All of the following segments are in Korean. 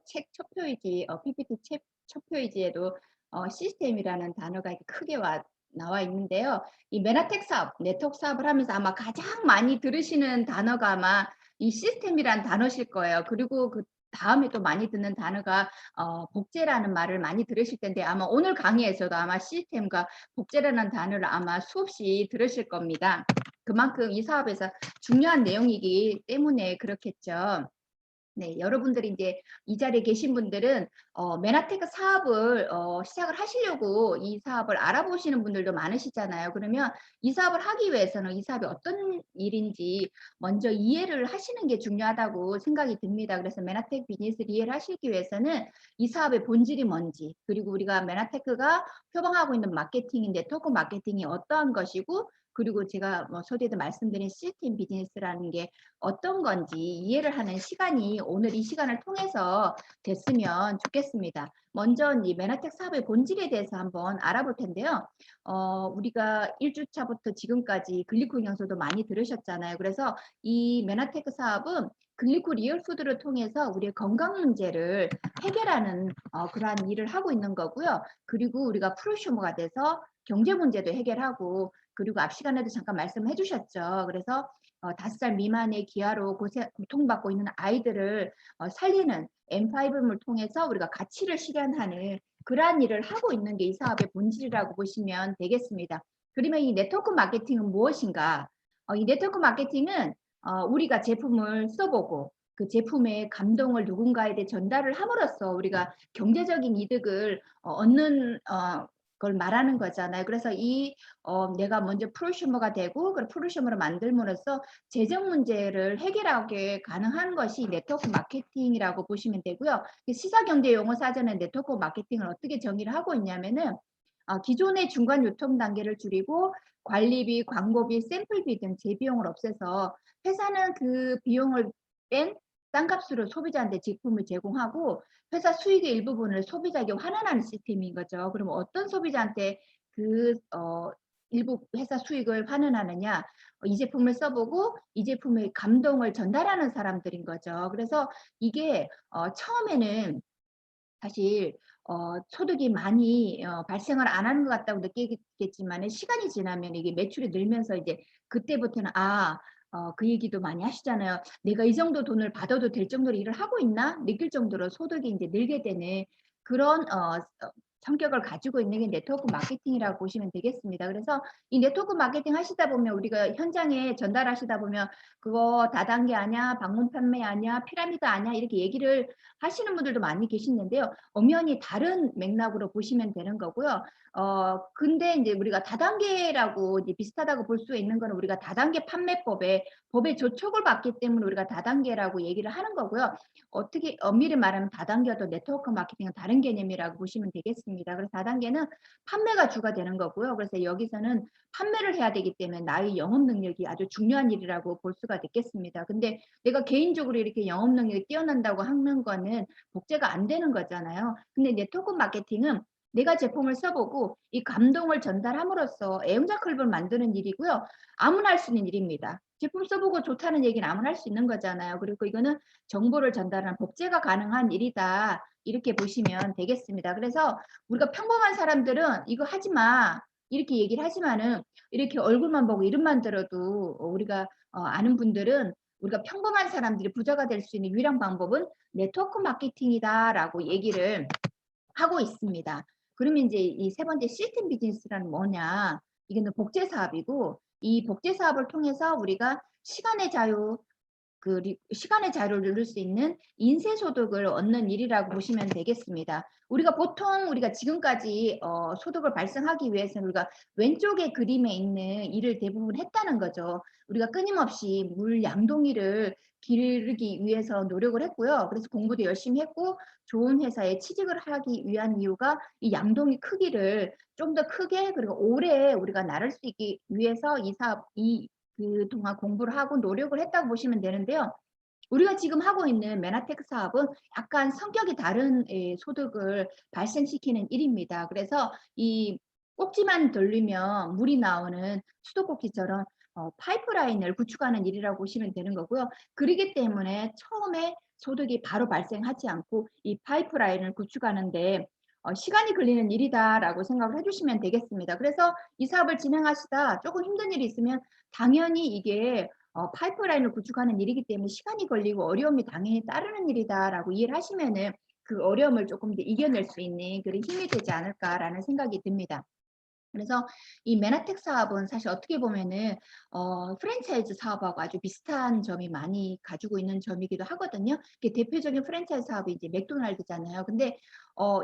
책 첫 페이지 PPT 책 첫 페이지에도 시스템이라는 단어가 이렇게 크게 나와 있는데요. 이 메나텍 사업, 네트워크 사업을 하면서 아마 가장 많이 들으시는 단어가 아마 이 시스템이라는 단어실 거예요. 그리고 그다음에 또 많이 듣는 단어가 복제라는 말을 많이 들으실 텐데 아마 오늘 강의에서도 아마 시스템과 복제라는 단어를 아마 수없이 들으실 겁니다. 그만큼 이 사업에서 중요한 내용이기 때문에 그렇겠죠. 네. 여러분들이 인제 이 자리에 계신 분들은 메나테크 사업을 시작을 하시려고 이 사업을 알아보시는 분들도 많으시잖아요. 그러면 이 사업을 하기 위해서는 이 사업이 어떤 일인지 먼저 이해를 하시는 게 중요하다고 생각이 듭니다. 그래서 메나테크 비즈니스를 이해를 하시기 위해서는 이 사업의 본질이 뭔지, 그리고 우리가 메나테크가 표방하고 있는 마케팅인 네트워크 마케팅이 어떠한 것이고, 그리고 제가 뭐 서두에도 말씀드린 시스템 비즈니스라는 게 어떤 건지 이해를 하는 시간이 오늘 이 시간을 통해서 됐으면 좋겠습니다. 먼저 이 메나텍 사업의 본질에 대해서 한번 알아볼 텐데요. 우리가 1주차부터 지금까지 글리코 영양소도 많이 들으셨잖아요. 그래서 이 메나테크 사업은 글리코 리얼푸드를 통해서 우리의 건강 문제를 해결하는 그러한 일을 하고 있는 거고요. 그리고 우리가 프로슈머가 돼서 경제 문제도 해결하고, 그리고 앞 시간에도 잠깐 말씀해 주셨죠. 그래서 5살 미만의 기아로 고통받고 있는 아이들을 살리는 M5를 통해서 우리가 가치를 실현하는 그러한 일을 하고 있는 게 이 사업의 본질이라고 보시면 되겠습니다. 그러면 이 네트워크 마케팅은 무엇인가? 이 네트워크 마케팅은 우리가 제품을 써보고 그 제품의 감동을 누군가에게 전달을 함으로써 우리가 경제적인 이득을 얻는 걸 말하는 거잖아요. 그래서 내가 먼저 프로슈머가 되고 그 프로슈머를 만들므로써 재정 문제를 해결하게 가능한 것이 네트워크 마케팅이라고 보시면 되고요. 시사경제 용어 사전에 네트워크 마케팅을 어떻게 정의를 하고 있냐면은 기존의 중간 유통 단계를 줄이고 관리비, 광고비, 샘플비 등 재비용을 없애서 회사는 그 비용을 뺀 싼값으로 소비자한테 제품을 제공하고 회사 수익의 일부분을 소비자에게 환원하는 시스템인 거죠. 그럼 어떤 소비자한테 일부 회사 수익을 환원하느냐? 이 제품을 써보고 이 제품의 감동을 전달하는 사람들인 거죠. 그래서 이게 처음에는 사실 소득이 많이 발생을 안 하는 것 같다고 느끼겠지만 시간이 지나면 이게 매출이 늘면서 이제 그때부터는 그 얘기도 많이 하시잖아요. '내가 이 정도 돈을 받아도 될 정도로 일을 하고 있나?' 느낄 정도로 소득이 인제 늘게 되는 그런 성격을 가지고 있는 게 네트워크 마케팅이라고 보시면 되겠습니다. 그래서 이 네트워크 마케팅 하시다 보면 우리가 현장에 전달하시다 보면 "그거 다단계 아냐? 방문 판매 아냐? 피라미드 아냐?" 이렇게 얘기를 하시는 분들도 많이 계시는데요. 엄연히 다른 맥락으로 보시면 되는 거고요. 근데 인제 우리가 다단계라고 이제 비슷하다고 볼 수 있는 거는 우리가 다단계 판매법에 법의 조촉을 받기 때문에 우리가 다단계라고 얘기를 하는 거고요. 어떻게 엄밀히 말하면 다단계와 네트워크 마케팅은 다른 개념이라고 보시면 되겠습니다. 그래서 다단계는 판매가 주가 되는 거고요. 그래서 여기서는 판매를 해야 되기 때문에 나의 영업 능력이 아주 중요한 일이라고 볼 수가 있겠습니다. 근데 내가 개인적으로 이렇게 영업 능력이 뛰어난다고 하는 거는 복제가 안 되는 거잖아요. 근데 네트워크 마케팅은 내가 제품을 써보고 이 감동을 전달함으로써 애용자 클럽을 만드는 일이고요. 아무나 할 수 있는 일입니다. 제품 써보고 좋다는 얘기는 아무나 할 수 있는 거잖아요. 그리고 이거는 정보를 전달하는 복제가 가능한 일이다. 이렇게 보시면 되겠습니다. 그래서 우리가 평범한 사람들은 "이거 하지 마." 이렇게 얘기를 하지만은 이렇게 얼굴만 보고 이름만 들어도 우리가 아는 분들은 우리가 평범한 사람들이 부자가 될 수 있는 유일한 방법은 "네트워크 마케팅이다."라고 얘기를 하고 있습니다. 그러면 인제 이 세 번째 시스템 비즈니스란 뭐냐? 이거는 복제 사업이고 이 복제 사업을 통해서 우리가 시간의 자유를 누릴 수 있는 인쇄소득을 얻는 일이라고 보시면 되겠습니다. 우리가 지금까지 소득을 발생하기 위해서는 우리가 왼쪽의 그림에 있는 일을 대부분 했다는 거죠. 우리가 끊임없이 물 양동이를 기르기 위해서 노력을 했고요. 그래서 공부도 열심히 했고 좋은 회사에 취직을 하기 위한 이유가 이 양동이 크기를 좀 더 크게 그리고 오래 우리가 나를 수 있기 위해서 그동안 공부를 하고 노력을 했다고 보시면 되는데요. 우리가 지금 하고 있는 메나테크 사업은 약간 성격이 다른 소득을 발생시키는 일입니다. 그래서 이 꼭지만 돌리면 물이 나오는 수도꼭지처럼 파이프라인을 구축하는 일이라고 보시면 되는 거고요. 그러기 때문에 처음에 소득이 바로 발생하지 않고 이 파이프라인을 구축하는데 시간이 걸리는 일이다라고 생각을 해 주시면 되겠습니다. 그래서 이 사업을 진행하시다 조금 힘든 일이 있으면 당연히 이게 파이프라인을 구축하는 일이기 때문에 시간이 걸리고 어려움이 당연히 따르는 일이다라고 이해를 하시면은 그 어려움을 조금 더 이겨낼 수 있는 그런 힘이 되지 않을까라는 생각이 듭니다. 그래서 이 메나텍 사업은 사실 어떻게 보면은 프랜차이즈 사업하고 아주 비슷한 점이 많이 가지고 있는 점이기도 하거든요. 이게 대표적인 프랜차이즈 사업이 이제 맥도날드잖아요. 근데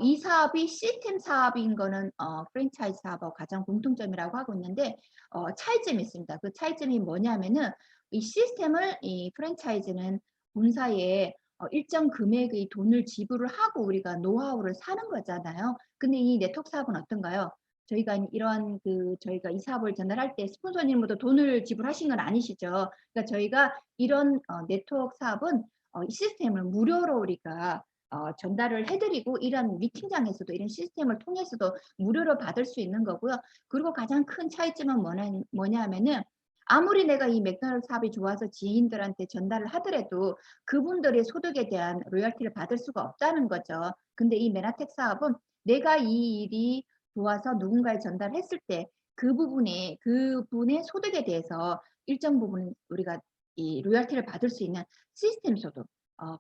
이 사업이 시스템 사업인 거는 프랜차이즈 사업하고 가장 공통점이라고 하고 있는데 차이점이 있습니다. 그 차이점이 뭐냐면은 이 시스템을 이 프랜차이즈는 본사에 일정 금액의 돈을 지불을 하고 우리가 노하우를 사는 거잖아요. 근데 이 네트워크 사업은 어떤가요? 저희가 이러한 저희가 이 사업을 전달할 때 스폰서님부터 돈을 지불하신 건 아니시죠. 그러니까 저희가 이런 네트워크 사업은 이 시스템을 무료로 우리가 전달을 해드리고 이런 미팅장에서도 이런 시스템을 통해서도 무료로 받을 수 있는 거고요. 그리고 가장 큰 차이점은 뭐냐 하면은 아무리 내가 이 맥도날드 사업이 좋아서 지인들한테 전달을 하더라도 그분들의 소득에 대한 로열티를 받을 수가 없다는 거죠. 근데 이 메나텍 사업은 내가 이 일이 좋아서 누군가에 전달했을 때 그분의 소득에 대해서 일정 부분 우리가 이 로열티를 받을 수 있는 시스템 소득,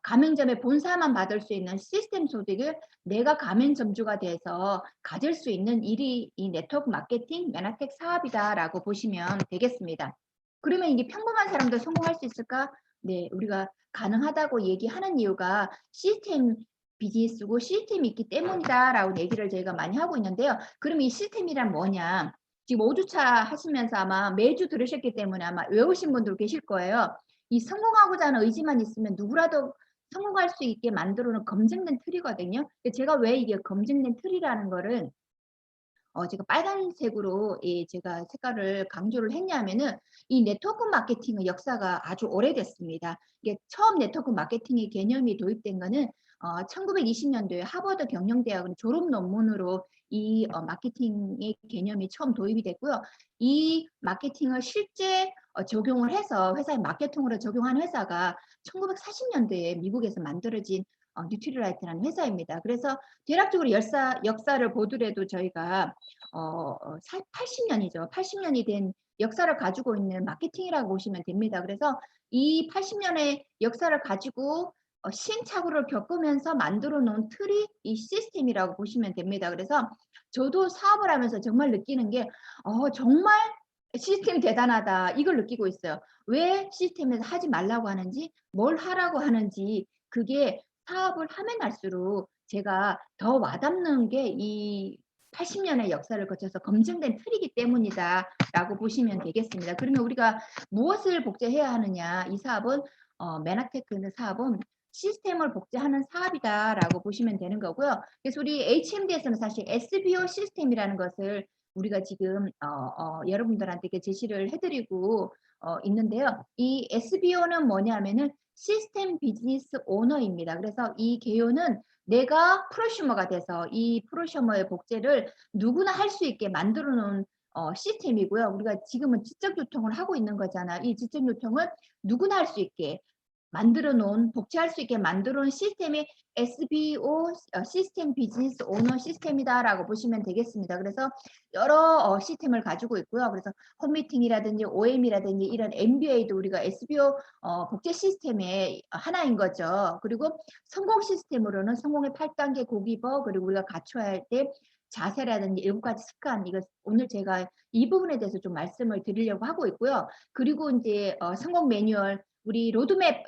가맹점의 본사만 받을 수 있는 시스템 소득을 내가 가맹점주가 돼서 가질 수 있는 일이 이 네트워크 마케팅 메나텍 사업이다라고 보시면 되겠습니다. 그러면 이게 평범한 사람도 성공할 수 있을까? 네, 우리가 가능하다고 얘기하는 이유가 시스템 비즈니스고 시스템이 있기 때문이다라고 얘기를 저희가 많이 하고 있는데요. 그럼 이 시스템이란 뭐냐? 지금 5주차 하시면서 아마 매주 들으셨기 때문에 아마 외우신 분들 계실 거예요. 이 성공하고자 하는 의지만 있으면 누구라도 성공할 수 있게 만들어 놓은 검증된 틀이거든요. 제가 왜 이게 검증된 틀이라는 거를 제가 빨간색으로 제가 색깔을 강조를 했냐면은 이 네트워크 마케팅의 역사가 아주 오래됐습니다. 이게 처음 네트워크 마케팅의 개념이 도입된 거는 1920년도에 하버드 경영대학은 졸업 논문으로 이 마케팅의 개념이 처음 도입이 됐고요. 이 마케팅을 실제 적용을 해서 회사의 마케팅으로 적용한 회사가 1940년도에 미국에서 만들어진 뉴트리라이트라는 회사입니다. 그래서 대략적으로 역사를 보더라도 저희가 80년이죠. 80년이 된 역사를 가지고 있는 마케팅이라고 보시면 됩니다. 그래서 이 80년의 역사를 가지고 시행착오를 겪으면서 만들어 놓은 틀이 이 시스템이라고 보시면 됩니다. 그래서 저도 사업을 하면서 정말 느끼는 게 정말 시스템 대단하다 이걸 느끼고 있어요. 왜 시스템에서 하지 말라고 하는지 뭘 하라고 하는지 그게 사업을 하면 할수록 제가 더 와닿는 게 이 80년의 역사를 거쳐서 검증된 틀이기 때문이다라고 보시면 되겠습니다. 그러면 우리가 무엇을 복제해야 하느냐? 이 사업은 메나테크 사업은 시스템을 복제하는 사업이다라고 보시면 되는 거고요. 그래서 우리 HMD에서는 사실 SBO 시스템이라는 것을 우리가 지금 여러분들한테 제시를 해드리고 있는데요. 이 SBO는 뭐냐면은 시스템 비즈니스 오너입니다. 그래서 이 개요는 내가 프로슈머가 돼서 이 프로슈머의 복제를 누구나 할 수 있게 만들어 놓은 시스템이고요. 우리가 지금은 지적 유통을 하고 있는 거잖아. 이 지적 유통을 누구나 할 수 있게 만들어 놓은 복제할 수 있게 만들어 놓은 시스템이 SBO 시스템 비즈니스 오너 시스템이다라고 보시면 되겠습니다. 그래서 여러 시스템을 가지고 있고요. 그래서 홈미팅이라든지 OM이라든지 이런 MBA도 우리가 SBO 복제 시스템의 하나인 거죠. 그리고 성공 시스템으로는 성공의 8단계 고기버 그리고 우리가 갖춰야 할 때 자세라든지 7가지 습관 이거 오늘 제가 이 부분에 대해서 좀 말씀을 드리려고 하고 있고요. 그리고 이제 성공 매뉴얼 우리 로드맵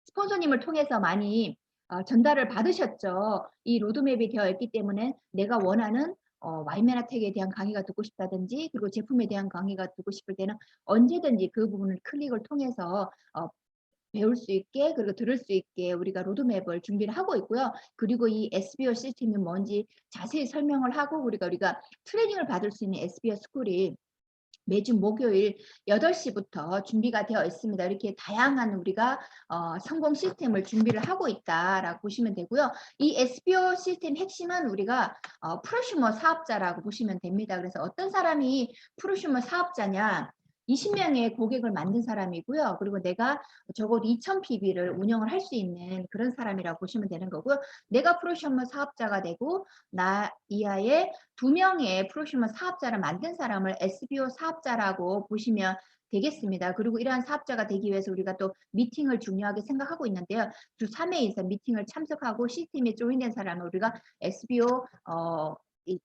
스폰서님을 통해서 많이 전달을 받으셨죠. 이 로드맵이 되어 있기 때문에 내가 원하는 와이메나텍에 대한 강의가 듣고 싶다든지 그리고 제품에 대한 강의가 듣고 싶을 때는 언제든지 그 부분을 클릭을 통해서 배울 수 있게 그리고 들을 수 있게 우리가 로드맵을 준비를 하고 있고요. 그리고 이 SBO 시스템이 뭔지 자세히 설명을 하고 우리가 트레이닝을 받을 수 있는 SBO 스쿨이 매주 목요일 8시부터 준비가 되어 있습니다. 이렇게 다양한 우리가 성공 시스템을 준비를 하고 있다라고 보시면 되고요. 이 SBO 시스템 핵심은 우리가 프로슈머 사업자라고 보시면 됩니다. 그래서 어떤 사람이 프로슈머 사업자냐? 20명의 고객을 만든 사람이고요. 그리고 내가 적어도 2,000 PB를 운영을 할 수 있는 그런 사람이라고 보시면 되는 거고요. 내가 프로셔머 사업자가 되고 나 이하에 2명의 프로셔머 사업자를 만든 사람을 SBO 사업자라고 보시면 되겠습니다. 그리고 이러한 사업자가 되기 위해서 우리가 또 미팅을 중요하게 생각하고 있는데요. 주 3회 이상 미팅을 참석하고 시스템에 조인된 사람을 우리가 SBO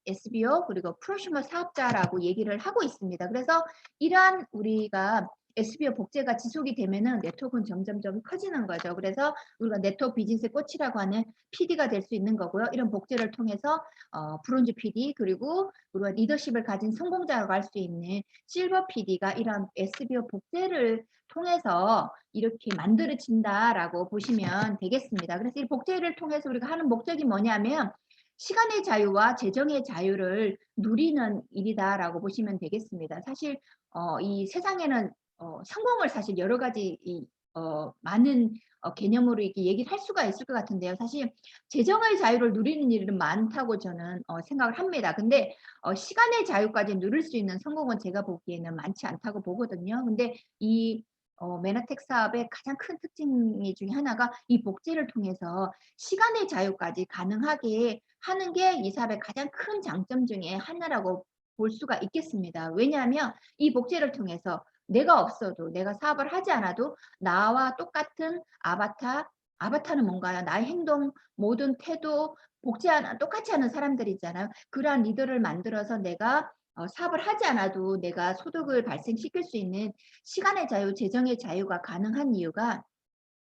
SBO 그리고 프로슈머 사업자라고 얘기를 하고 있습니다. 그래서 이러한 우리가 SBO 복제가 지속이 되면은 네트워크는 점점점 커지는 거죠. 그래서 우리가 네트워크 비즈니스의 꽃이라고 하는 PD가 될 수 있는 거고요. 이런 복제를 통해서 브론즈 PD 그리고 우리가 리더십을 가진 성공자라고 할 수 있는 실버 PD가 이런 SBO 복제를 통해서 이렇게 만들어진다라고 보시면 되겠습니다. 그래서 이 복제를 통해서 우리가 하는 목적이 뭐냐면 시간의 자유와 재정의 자유를 누리는 일이다라고 보시면 되겠습니다. 사실 이 세상에는 성공을 사실 여러 가지 많은 개념으로 이렇게 얘기를 할 수가 있을 것 같은데요. 사실 재정의 자유를 누리는 일은 많다고 저는 생각을 합니다. 근데 시간의 자유까지 누릴 수 있는 성공은 제가 보기에는 많지 않다고 보거든요. 근데 이 메나텍 사업의 가장 큰 특징 중에 하나가 이 복제를 통해서 시간의 자유까지 가능하게 하는 게 이 사업의 가장 큰 장점 중에 하나라고 볼 수가 있겠습니다. 왜냐하면 이 복제를 통해서 내가 없어도 내가 사업을 하지 않아도 나와 똑같은 아바타는 뭔가요? 나의 행동, 모든 태도, 복제하는 똑같이 하는 사람들 있잖아요. 그러한 리더를 만들어서 내가 사업을 하지 않아도 내가 소득을 발생시킬 수 있는 시간의 자유, 재정의 자유가 가능한 이유가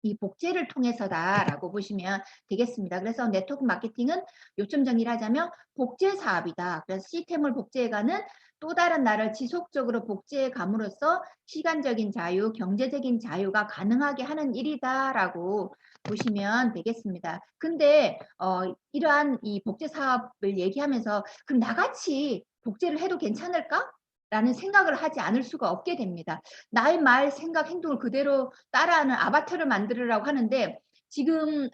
이 복제를 통해서다라고 보시면 되겠습니다. 그래서 네트워크 마케팅은 요점 정리를 하자면 복제 사업이다. 그래서 시스템을 복제해가는 또 다른 나를 지속적으로 복제해 감으로써 시간적인 자유, 경제적인 자유가 가능하게 하는 일이다라고 보시면 되겠습니다. 근데 이러한 이 복제 사업을 얘기하면서 그럼 나같이 복제를 해도 괜찮을까? 라는 생각을 하지 않을 수가 없게 됩니다. 나의 말, 생각, 행동을 그대로 따라하는 아바타를 만들으라고 하는데 지금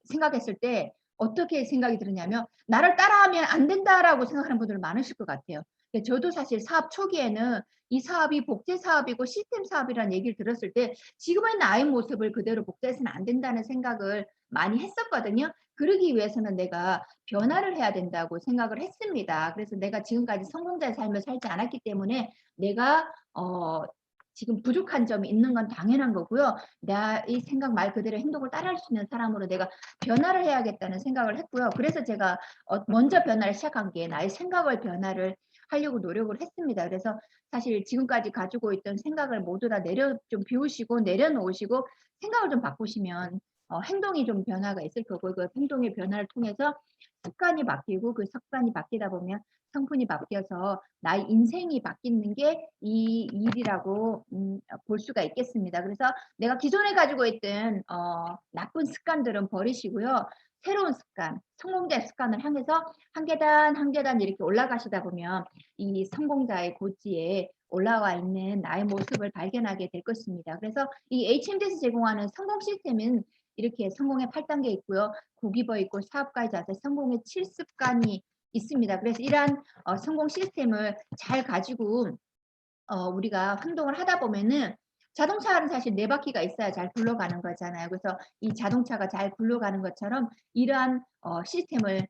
생각했을 때 어떻게 생각이 드느냐면 나를 따라하면 안 된다라고 생각하는 분들 많으실 것 같아요. 저도 사실 사업 초기에는 이 사업이 복제 사업이고 시스템 사업이라는 얘기를 들었을 때 지금의 나의 모습을 그대로 복제해서는 안 된다는 생각을 많이 했었거든요. 그러기 위해서는 내가 변화를 해야 된다고 생각을 했습니다. 그래서 내가 지금까지 성공자의 삶을 살지 않았기 때문에 내가 지금 부족한 점이 있는 건 당연한 거고요. 나의 생각 말 그대로 행동을 따라할 수 있는 사람으로 내가 변화를 해야겠다는 생각을 했고요. 그래서 제가 먼저 변화를 시작한 게 나의 생각을 변화를 하려고 노력을 했습니다. 그래서 사실 지금까지 가지고 있던 생각을 모두 다 좀 비우시고 내려놓으시고 생각을 좀 바꾸시면 행동이 좀 변화가 있을 거고 그 행동의 변화를 통해서 습관이 바뀌고 그 습관이 바뀌다 보면 성분이 바뀌어서 나의 인생이 바뀌는 게 이 일이라고 볼 수가 있겠습니다. 그래서 내가 기존에 가지고 있던 나쁜 습관들은 버리시고요. 새로운 습관, 성공자의 습관을 향해서 한 계단 한 계단 이렇게 올라가시다 보면 이 성공자의 고지에 올라와 있는 나의 모습을 발견하게 될 것입니다. 그래서 이 HMD에서 제공하는 성공 시스템은 이렇게 성공의 8단계 있고요. 고기버 있고 사업가의 자세, 성공의 7습관이 있습니다. 그래서 이러한 성공 시스템을 잘 가지고 우리가 행동을 하다 보면은 자동차는 사실 4바퀴가 있어야 잘 굴러가는 거잖아요. 그래서 이 자동차가 잘 굴러가는 것처럼 이러한 시스템을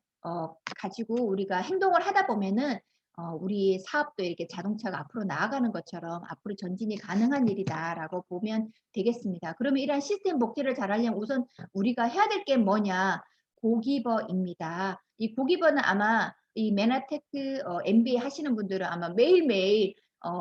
가지고 우리가 행동을 하다 보면은 우리 사업도 이렇게 자동차가 앞으로 나아가는 것처럼 앞으로 전진이 가능한 일이다라고 보면 되겠습니다. 그러면 이러한 시스템 복제를 잘하려면 우선 우리가 해야 될 게 뭐냐? 고기버입니다. 이 고기버는 아마 이 메나테크 MBA 하시는 분들은 아마 매일매일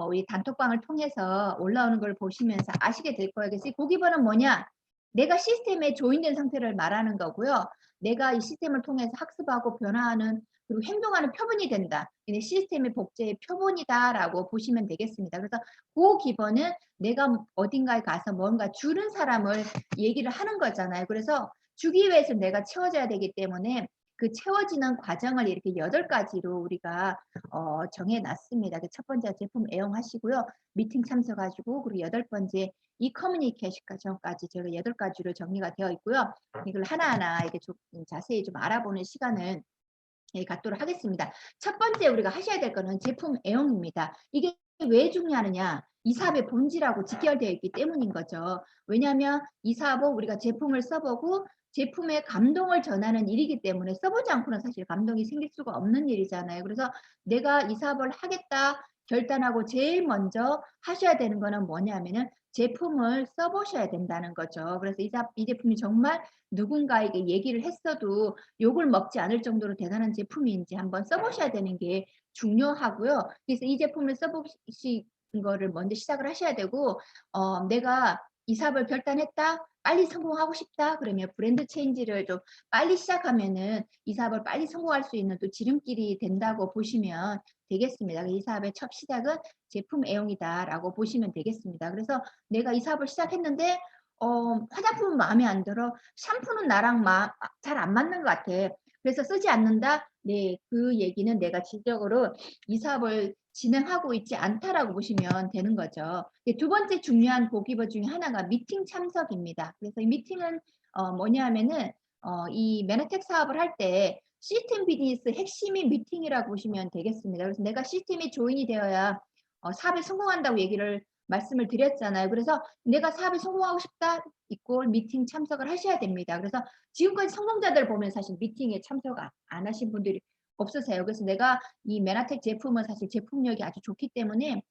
우리 단톡방을 통해서 올라오는 걸 보시면서 아시게 될 거예요. 그래서 이 고기버는 뭐냐? 내가 시스템에 조인된 상태를 말하는 거고요. 내가 이 시스템을 통해서 학습하고 변화하는 그리고 행동하는 표본이 된다. 이게 시스템의 복제의 표본이다라고 보시면 되겠습니다. 그래서 그 기본은 내가 어딘가에 가서 뭔가 주는 사람을 얘기를 하는 거잖아요. 그래서 주기 위해서 내가 채워져야 되기 때문에 그 채워지는 과정을 이렇게 8가지로 우리가 정해놨습니다. 첫 번째 제품 애용하시고요. 미팅 참석하시고 그리고 8번째 이 커뮤니케이션 과정까지 저희가 8가지로 정리가 되어 있고요. 이걸 하나하나 이렇게 좀 자세히 좀 알아보는 시간을 갖도록 하겠습니다. 첫 번째 우리가 하셔야 될 거는 제품 애용입니다. 이게 왜 중요하느냐? 이 사업의 본질하고 직결되어 있기 때문인 거죠. 왜냐하면 이 사업은 우리가 제품을 써보고 제품의 감동을 전하는 일이기 때문에 써보지 않고는 사실 감동이 생길 수가 없는 일이잖아요. 그래서 내가 이 사업을 하겠다 결단하고 제일 먼저 하셔야 되는 거는 뭐냐면은 제품을 써보셔야 된다는 거죠. 그래서 이 제품이 정말 누군가에게 얘기를 했어도 욕을 먹지 않을 정도로 대단한 제품인지 한번 써보셔야 되는 게 중요하고요. 그래서 이 제품을 써보시는 거를 먼저 시작을 하셔야 되고, 내가 이 사업을 결단했다, 빨리 성공하고 싶다, 그러면 브랜드 체인지를 좀 빨리 시작하면은 이 사업을 빨리 성공할 수 있는 또 지름길이 된다고 보시면 되겠습니다. 이 사업의 첫 시작은 제품 애용이다라고 보시면 되겠습니다. 그래서 내가 이 사업을 시작했는데, 화장품은 마음에 안 들어. 샴푸는 나랑 잘 안 맞는 것 같아. 그래서 쓰지 않는다? 네, 그 얘기는 내가 질적으로 이 사업을 진행하고 있지 않다라고 보시면 되는 거죠. 두 번째 중요한 고기버 중에 하나가 미팅 참석입니다. 그래서 이 미팅은 뭐냐 하면은 이 메나텍 사업을 할 때 시스템 비즈니스 핵심이 미팅이라고 보시면 되겠습니다. 그래서 내가 시스템에 조인이 되어야 사업에 성공한다고 얘기를 말씀을 드렸잖아요. 그래서 내가 사업에 성공하고 싶다 이꼴 미팅 참석을 하셔야 됩니다. 그래서 지금까지 성공자들 보면 사실 미팅에 참석 안 하신 분들이 없으세요. 그래서 내가 이 메나텍 제품은 사실 제품력이 아주 좋기 때문에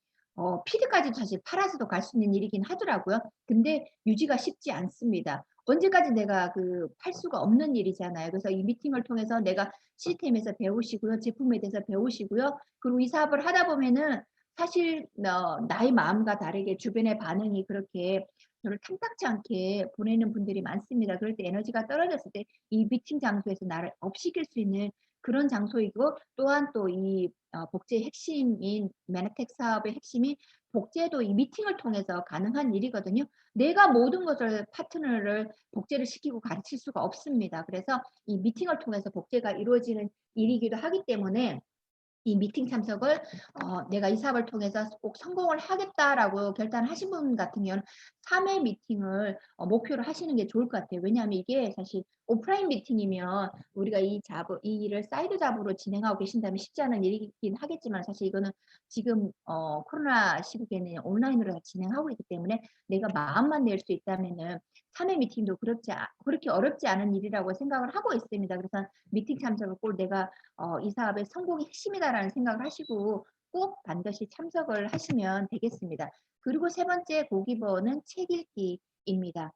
필드까지도 사실 팔아서도 갈 수 있는 일이긴 하더라고요. 근데 유지가 쉽지 않습니다. 언제까지 내가 팔 수가 없는 일이잖아요. 그래서 이 미팅을 통해서 내가 시스템에서 배우시고요. 제품에 대해서 배우시고요. 그리고 이 사업을 하다 보면은 사실 나의 마음과 다르게 주변의 반응이 그렇게 저를 탐탁지 않게 보내는 분들이 많습니다. 그럴 때 에너지가 떨어졌을 때 이 미팅 장소에서 나를 업시킬 수 있는 그런 장소이고, 또한 또 이 복제의 핵심인 메나텍 사업의 핵심이 복제도 이 미팅을 통해서 가능한 일이거든요. 내가 모든 것을 파트너를 복제를 시키고 가르칠 수가 없습니다. 그래서 이 미팅을 통해서 복제가 이루어지는 일이기도 하기 때문에 이 미팅 참석을 내가 이 사업을 통해서 꼭 성공을 하겠다라고 결단하신 분 같은 경우는 3회 미팅을 목표로 하시는 게 좋을 것 같아요. 왜냐하면 이게 사실 오프라인 미팅이면 우리가 이 일을 사이드 잡으로 진행하고 계신다면 쉽지 않은 일이긴 하겠지만, 사실 이거는 지금 코로나 시국에는 온라인으로 다 진행하고 있기 때문에 내가 마음만 낼 수 있다면은 3회 미팅도 그렇게 어렵지 않은 일이라고 생각을 하고 있습니다. 그래서 미팅 참석을 꼭 내가 이 사업의 성공이 핵심이다라는 생각을 하시고 꼭 반드시 참석을 하시면 되겠습니다. 그리고 세 번째 고기버는 책 읽기입니다.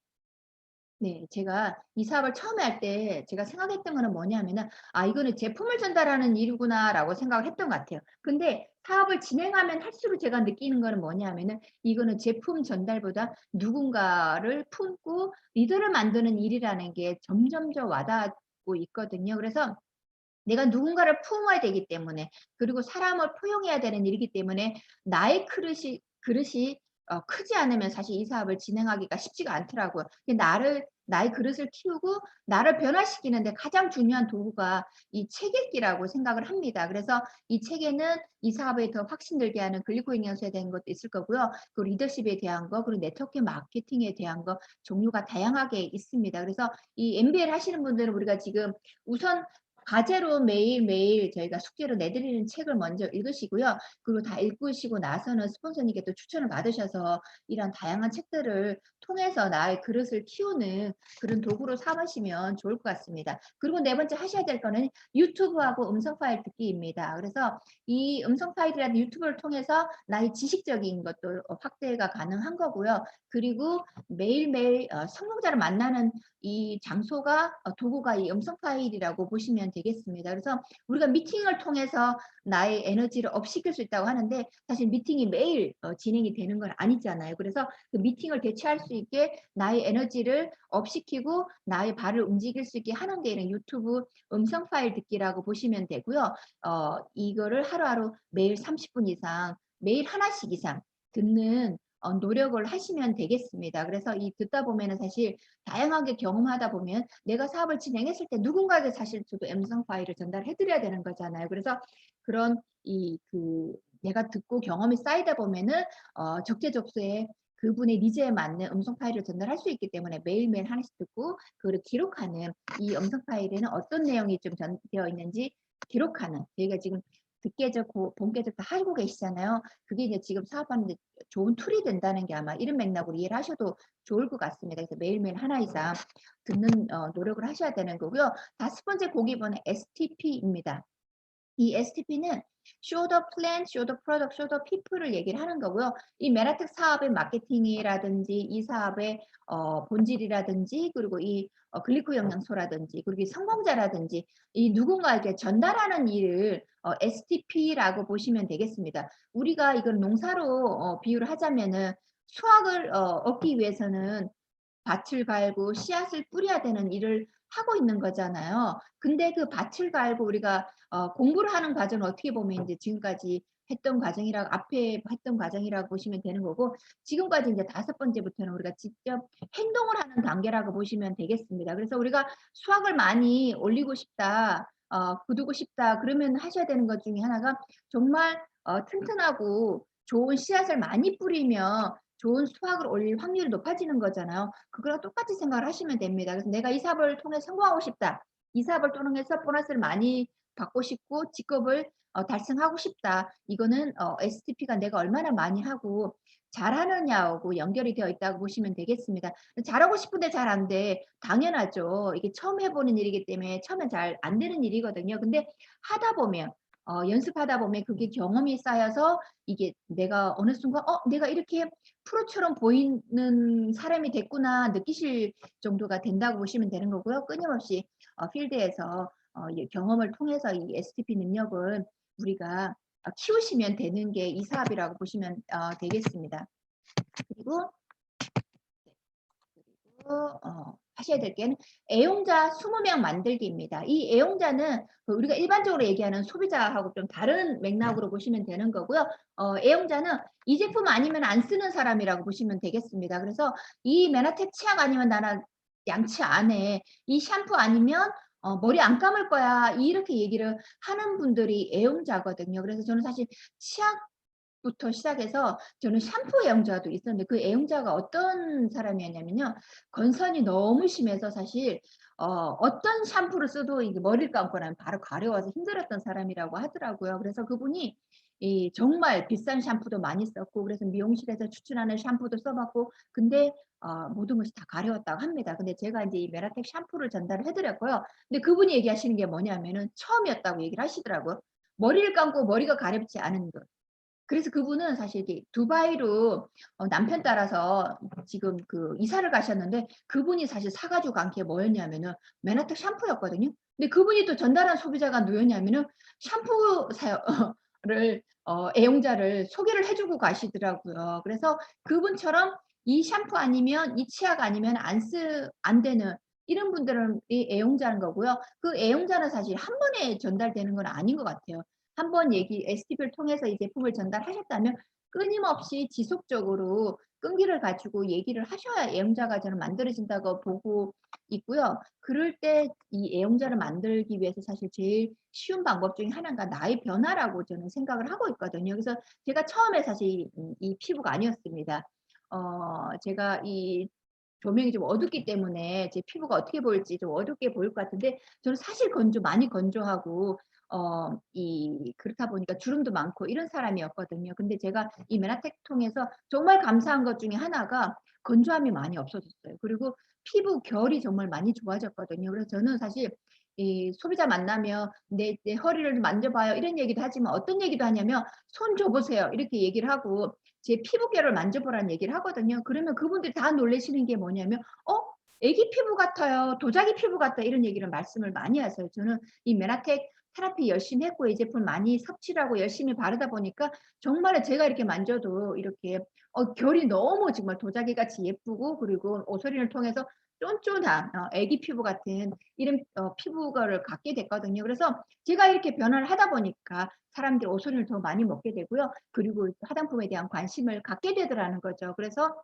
네, 제가 이 사업을 처음에 할 때 제가 생각했던 거는 뭐냐면은, 이거는 제품을 전달하는 일이구나라고 생각을 했던 것 같아요. 근데 사업을 진행하면 할수록 제가 느끼는 거는 뭐냐면은, 이거는 제품 전달보다 누군가를 품고 리더를 만드는 일이라는 게 점점점 와닿고 있거든요. 그래서 내가 누군가를 품어야 되기 때문에, 그리고 사람을 포용해야 되는 일이기 때문에 나의 그릇이 크지 않으면 사실 이 사업을 진행하기가 쉽지가 않더라고요. 나의 그릇을 키우고 나를 변화시키는데 가장 중요한 도구가 이 책 읽기라고 생각을 합니다. 그래서 이 책에는 이 사업에 더 확신들게 하는 글리코 영양소에 대한 것도 있을 거고요. 그 리더십에 대한 거, 그리고 네트워크 마케팅에 대한 거 종류가 다양하게 있습니다. 그래서 이 MBA를 하시는 분들은 우리가 지금 우선 과제로 매일매일 저희가 숙제로 내드리는 책을 먼저 읽으시고요. 그리고 다 읽으시고 나서는 스폰서님께 또 추천을 받으셔서 이런 다양한 책들을 통해서 나의 그릇을 키우는 그런 도구로 삼으시면 좋을 것 같습니다. 그리고 네 번째 하셔야 될 거는 유튜브하고 음성 파일 듣기입니다. 그래서 이 음성 파일이라는 유튜브를 통해서 나의 지식적인 것도 확대가 가능한 거고요. 그리고 매일매일 성공자를 만나는 이 장소가 도구가 이 음성 파일이라고 보시면 되겠습니다. 그래서 우리가 미팅을 통해서 나의 에너지를 업시킬 수 있다고 하는데, 사실 미팅이 매일 진행이 되는 건 아니잖아요. 그래서 그 미팅을 대체할 수 있게 나의 에너지를 업시키고 나의 발을 움직일 수 있게 하는 데에는 유튜브 음성 파일 듣기라고 보시면 되고요. 이거를 하루하루 매일 30분 이상, 매일 하나씩 이상 듣는 노력을 하시면 되겠습니다. 그래서 이 듣다 보면은 사실 다양하게 경험하다 보면 내가 사업을 진행했을 때 누군가에게 사실 저도 음성 파일을 전달해 드려야 되는 거잖아요. 그래서 그런 내가 듣고 경험이 쌓이다 보면은 적재적소에 그분의 니즈에 맞는 음성 파일을 전달할 수 있기 때문에 매일매일 하나씩 듣고 그걸 기록하는, 이 음성 파일에는 어떤 내용이 좀 전되어 있는지 기록하는, 저희가 지금 듣깨적, 본깨적 다 하고 계시잖아요. 그게 이제 지금 사업하는 데 좋은 툴이 된다는 게 아마 이런 맥락으로 이해를 하셔도 좋을 것 같습니다. 그래서 매일매일 하나 이상 듣는 노력을 하셔야 되는 거고요. 5번째 고기번호 STP입니다. 이 STP는 Show the Plan, Show the Product, Show the People을 얘기를 하는 거고요. 이 메나텍 사업의 마케팅이라든지 이 사업의 본질이라든지 그리고 이 글리코 영양소라든지 그리고 이 성공자라든지 이 누군가에게 전달하는 일을 STP라고 보시면 되겠습니다. 우리가 이걸 농사로 비유를 하자면은 수확을 얻기 위해서는 밭을 갈고 씨앗을 뿌려야 되는 일을 하고 있는 거잖아요. 근데 그 밭을 갈고 우리가 공부를 하는 과정은 어떻게 보면 이제 지금까지 했던 과정이라고 앞에 했던 과정이라고 보시면 되는 거고 지금까지 이제 5번째부터는 우리가 직접 행동을 하는 단계라고 보시면 되겠습니다. 그래서 우리가 수확을 많이 올리고 싶다, 거두고 싶다 그러면 하셔야 되는 것 중에 하나가 정말 튼튼하고 좋은 씨앗을 많이 뿌리면 좋은 수확을 올릴 확률이 높아지는 거잖아요. 그거랑 똑같이 생각을 하시면 됩니다. 그래서 내가 이 사업을 통해 성공하고 싶다. 이 사업을 통해서 보너스를 많이 받고 싶고 직급을 달성하고 싶다. 이거는 STP가 내가 얼마나 많이 하고 잘하느냐하고 연결이 되어 있다고 보시면 되겠습니다. 잘하고 싶은데 잘 안 돼. 당연하죠. 이게 처음 해보는 일이기 때문에 처음엔 잘 안 되는 일이거든요. 근데 하다 보면 연습하다 보면 그게 경험이 쌓여서 이게 내가 어느 순간 내가 이렇게 프로처럼 보이는 사람이 됐구나 느끼실 정도가 된다고 보시면 되는 거고요. 끊임없이 필드에서 경험을 통해서 이 STP 능력을 우리가 키우시면 되는 게 이 사업이라고 보시면 되겠습니다. 그리고 하셔야 될 게 애용자 20명 만들기입니다. 이 애용자는 우리가 일반적으로 얘기하는 소비자하고 좀 다른 맥락으로 보시면 되는 거고요. 애용자는 이 제품 아니면 안 쓰는 사람이라고 보시면 되겠습니다. 그래서 이 메나텍 치약 아니면 나는 양치 안 해. 이 샴푸 아니면 머리 안 감을 거야. 이렇게 얘기를 하는 분들이 애용자거든요. 그래서 저는 사실 치약 부터 시작해서 저는 샴푸 애용자도 있었는데 그 애용자가 어떤 사람이었냐면요. 건선이 너무 심해서 사실 어떤 샴푸를 써도 이게 머리를 감고 나면 바로 가려워서 힘들었던 사람이라고 하더라고요. 그래서 그분이 이 정말 비싼 샴푸도 많이 썼고 그래서 미용실에서 추천하는 샴푸도 써봤고 근데 모든 것이 다 가려웠다고 합니다. 근데 제가 이제 이 메라텍 샴푸를 전달을 해드렸고요. 근데 그분이 얘기하시는 게 뭐냐면은 처음이었다고 얘기를 하시더라고요. 머리를 감고 머리가 가렵지 않은 것. 그래서 그분은 사실 이게 두바이로 남편 따라서 지금 그 이사를 가셨는데 그분이 사실 사 가지고 간 게 뭐였냐면은 메나텍 샴푸였거든요. 근데 그분이 또 전달한 소비자가 누구였냐면은 샴푸 를 애용자를 소개를 해 주고 가시더라고요. 그래서 그분처럼 이 샴푸 아니면 이 치약 아니면 안 되는 이런 분들은 이 애용자인 거고요. 그 애용자는 사실 한 번에 전달되는 건 아닌 것 같아요. 한 번 얘기 STP를 통해서 이 제품을 전달하셨다면 끊임없이 지속적으로 끈기를 가지고 얘기를 하셔야 애용자가 저는 만들어진다고 보고 있고요. 그럴 때 이 애용자를 만들기 위해서 사실 제일 쉬운 방법 중에 하나가 나의 변화라고 저는 생각을 하고 있거든요. 그래서 제가 처음에 사실 이 피부가 아니었습니다. 제가 이 조명이 좀 어둡기 때문에 제 피부가 어떻게 보일지 좀 어둡게 보일 것 같은데 저는 사실 많이 건조하고 그렇다 보니까 주름도 많고 이런 사람이었거든요. 근데 제가 이 메나텍 통해서 정말 감사한 것 중에 하나가 건조함이 많이 없어졌어요. 그리고 피부 결이 정말 많이 좋아졌거든요. 그래서 저는 사실 이 소비자 만나면 내 허리를 좀 만져봐요 이런 얘기도 하지만 어떤 얘기도 하냐면 손 줘보세요 이렇게 얘기를 하고 제 피부결을 만져보라는 얘기를 하거든요. 그러면 그분들이 다 놀라시는 게 뭐냐면 애기 피부 같아요. 도자기 피부 같다. 이런 얘기를 말씀을 많이 하세요. 저는 이 메나텍 테라피 열심히 했고 이 제품 많이 섭취를 하고 열심히 바르다 보니까 정말 제가 이렇게 만져도 이렇게 결이 너무 정말 도자기 같이 예쁘고 그리고 오소리를 통해서 쫀쫀한 애기 피부 같은 이런 피부를 갖게 됐거든요. 그래서 제가 이렇게 변화를 하다 보니까 사람들이 오소리를 더 많이 먹게 되고요. 그리고 화장품에 대한 관심을 갖게 되더라는 거죠. 그래서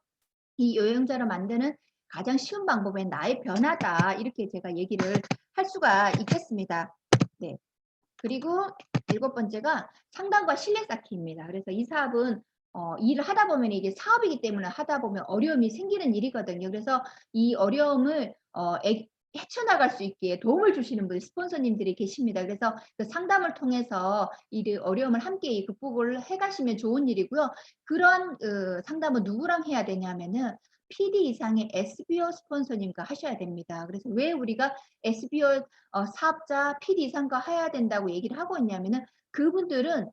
이 여행자를 만드는 가장 쉬운 방법은 나의 변화다. 이렇게 제가 얘기를 할 수가 있겠습니다. 네. 그리고 7번째가 상담과 신뢰 쌓기입니다. 그래서 이 사업은 일을 하다 보면 이게 사업이기 때문에 하다 보면 어려움이 생기는 일이거든요. 그래서 이 어려움을 헤쳐나갈 수 있게 도움을 주시는 분 스폰서님들이 계십니다. 그래서 그 상담을 통해서 이 어려움을 함께 극복을 해 가시면 좋은 일이고요. 그런 상담은 누구랑 해야 되냐면은 PD 이상의 SBO 스폰서님과 하셔야 됩니다. 그래서 왜 우리가 SBO 사업자 PD 이상과 해야 된다고 얘기를 하고 있냐면은 그분들은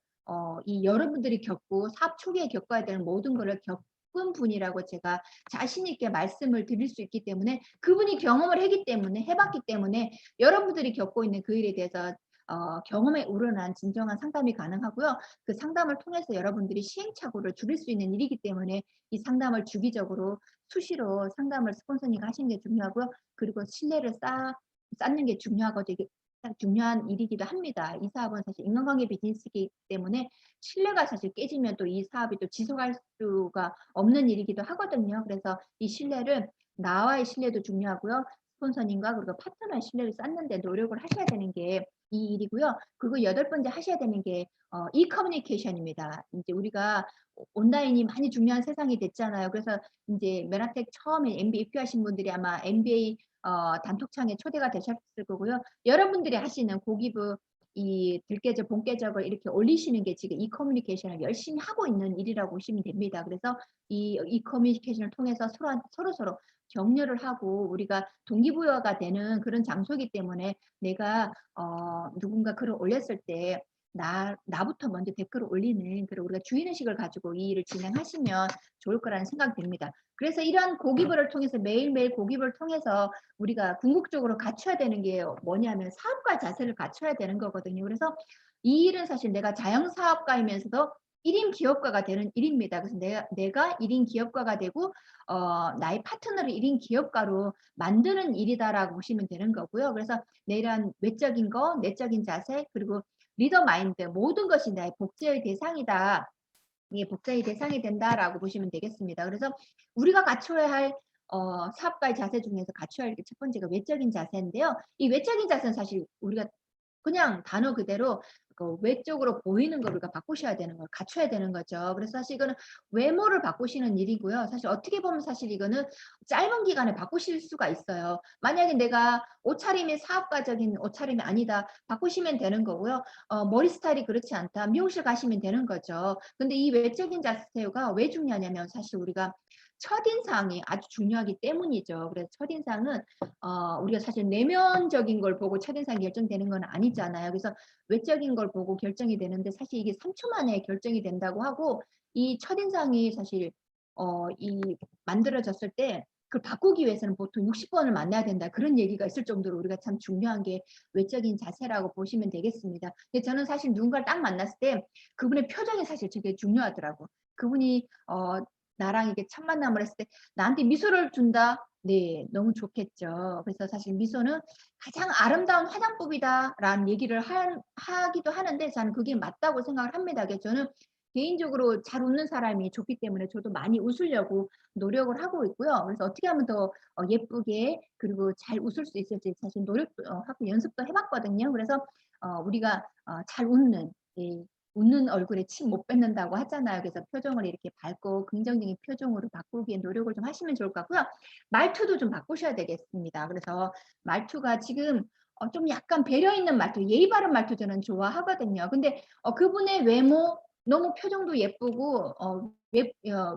이 여러분들이 겪고 사업 초기에 겪어야 되는 모든 거를 겪은 분이라고 제가 자신 있게 말씀을 드릴 수 있기 때문에 그분이 경험을 했기 때문에 해봤기 때문에 여러분들이 겪고 있는 그 일에 대해서 경험에 우러난 진정한 상담이 가능하고요. 그 상담을 통해서 여러분들이 시행착오를 줄일 수 있는 일이기 때문에 이 상담을 주기적으로 수시로 상담을 스폰서님과 하시는 게 중요하고요. 그리고 신뢰를 쌓는 게 중요하거든요. 이게 가장 중요한 일이기도 합니다. 이 사업은 사실 인간관계 비즈니스이기 때문에 신뢰가 사실 깨지면 또 이 사업이 또 지속할 수가 없는 일이기도 하거든요. 그래서 이 신뢰를 나와의 신뢰도 중요하고요. 스폰서님과 그리고 파트너의 신뢰를 쌓는 데 노력을 하셔야 되는 게 이 일이고요. 그리고 8번째 하셔야 되는 게 커뮤니케이션입니다. 인제 우리가 온라인이 많이 중요한 세상이 됐잖아요. 그래서 인제 메나텍 처음에 MBA 입교하신 분들이 아마 MBA 단톡창에 초대가 되셨을 거고요. 여러분들이 하시는 고기부 이 들깨적, 본깨적을 이렇게 올리시는 게 지금 이 커뮤니케이션을 열심히 하고 있는 일이라고 보시면 됩니다. 그래서 이 커뮤니케이션을 통해서 서로서로 격려를 하고 우리가 동기부여가 되는 그런 장소이기 때문에 내가 누군가 글을 올렸을 때 나부터 먼저 댓글을 올리는 그런 우리가 주인의식을 가지고 이 일을 진행하시면 좋을 거라는 생각이 듭니다. 그래서 이런 고기부를 통해서 매일매일 고기부를 통해서 우리가 궁극적으로 갖춰야 되는 게 뭐냐면 사업가 자세를 갖춰야 되는 거거든요. 그래서 이 일은 사실 내가 자영사업가이면서도 1인 기업가가 되는 일입니다. 그래서 내가 1인 기업가가 되고 나의 파트너를 1인 기업가로 만드는 일이다라고 보시면 되는 거고요. 그래서 내란 외적인 거, 내적인 자세, 그리고 리더 마인드 모든 것이 나의 복제의 대상이다. 이게 복제의 대상이 된다라고 보시면 되겠습니다. 그래서 우리가 갖춰야 할 사업가의 자세 중에서 갖춰야 할 게 첫 번째가 외적인 자세인데요. 이 외적인 자세는 사실 우리가 그냥 단어 그대로 그 외적으로 보이는 걸 우리가 바꾸셔야 되는 걸 갖춰야 되는 거죠. 그래서 사실 이거는 외모를 바꾸시는 일이고요. 사실 어떻게 보면 사실 이거는 짧은 기간에 바꾸실 수가 있어요. 만약에 내가 옷차림이 사업가적인 옷차림이 아니다. 바꾸시면 되는 거고요. 머리 스타일이 그렇지 않다. 미용실 가시면 되는 거죠. 근데 이 외적인 자세가 왜 중요하냐면 사실 우리가 첫인상이 아주 중요하기 때문이죠. 그래서 첫인상은 우리가 사실 내면적인 걸 보고 첫인상이 결정되는 건 아니잖아요. 그래서 외적인 걸 보고 결정이 되는데 사실 이게 3초 만에 결정이 된다고 하고 이 첫인상이 사실 이 만들어졌을 때 그걸 바꾸기 위해서는 보통 60번을 만나야 된다. 그런 얘기가 있을 정도로 우리가 참 중요한 게 외적인 자세라고 보시면 되겠습니다. 근데 저는 사실 누군가를 딱 만났을 때 그분의 표정이 사실 되게 중요하더라고. 그분이 나랑 이게 첫 만남을 했을 때 나한테 미소를 준다. 네, 너무 좋겠죠. 그래서 사실 미소는 가장 아름다운 화장법이다라는 얘기를 하기도 하는데 저는 그게 맞다고 생각을 합니다. 그래서 저는 개인적으로 잘 웃는 사람이 좋기 때문에 저도 많이 웃으려고 노력을 하고 있고요. 그래서 어떻게 하면 더 예쁘게 그리고 잘 웃을 수 있을지 사실 노력도 하고 연습도 해봤거든요. 그래서 우리가 잘 웃는 웃는 얼굴에 침 못 뱉는다고 하잖아요. 그래서 표정을 이렇게 밝고 긍정적인 표정으로 바꾸기에 노력을 좀 하시면 좋을 것 같고요. 말투도 좀 바꾸셔야 되겠습니다. 그래서 말투가 지금 좀 약간 배려 있는 말투, 예의 바른 말투 저는 좋아하거든요. 근데 그분의 외모 너무 표정도 예쁘고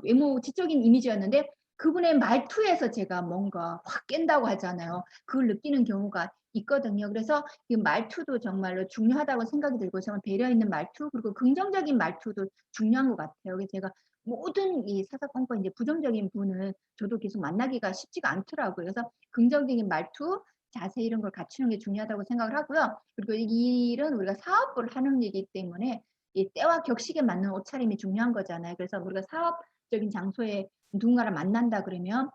외모 지적인 이미지였는데 그분의 말투에서 제가 뭔가 확 깬다고 하잖아요. 그걸 느끼는 경우가 있거든요. 그래서 이 말투도 정말로 중요하다고 생각이 들고 정말 배려 있는 말투 그리고 긍정적인 말투도 중요한 것 같아요. 그래서 제가 모든 이 사사건건 이제 부정적인 분은 저도 계속 만나기가 쉽지가 않더라고요. 그래서 긍정적인 말투, 자세 이런 걸 갖추는 게 중요하다고 생각을 하고요. 그리고 이 일은 우리가 사업을 하는 일이기 때문에 이 때와 격식에 맞는 옷차림이 중요한 거잖아요. 그래서 우리가 사업적인 장소에 누군가를 만난다 그러면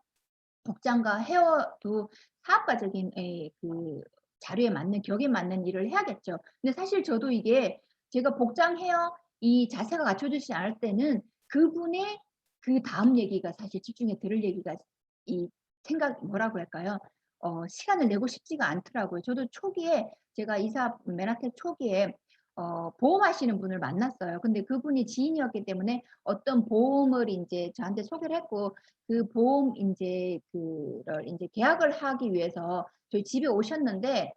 복장과 헤어도 사업가적인 그 자료에 맞는 격에 맞는 일을 해야겠죠. 근데 사실 저도 이게 제가 복장, 헤어 이 자세가 갖춰지지 않을 때는 그분의 그다음 얘기가 사실 집중해 들을 얘기가 이 생각 뭐라고 할까요? 시간을 내고 싶지가 않더라고요. 저도 초기에 제가 이 사업 맨하탄 초기에 보험하시는 분을 만났어요. 근데 그분이 지인이었기 때문에 어떤 보험을 인제 저한테 소개를 했고 그 보험 인제 그걸 인제 계약을 하기 위해서 저희 집에 오셨는데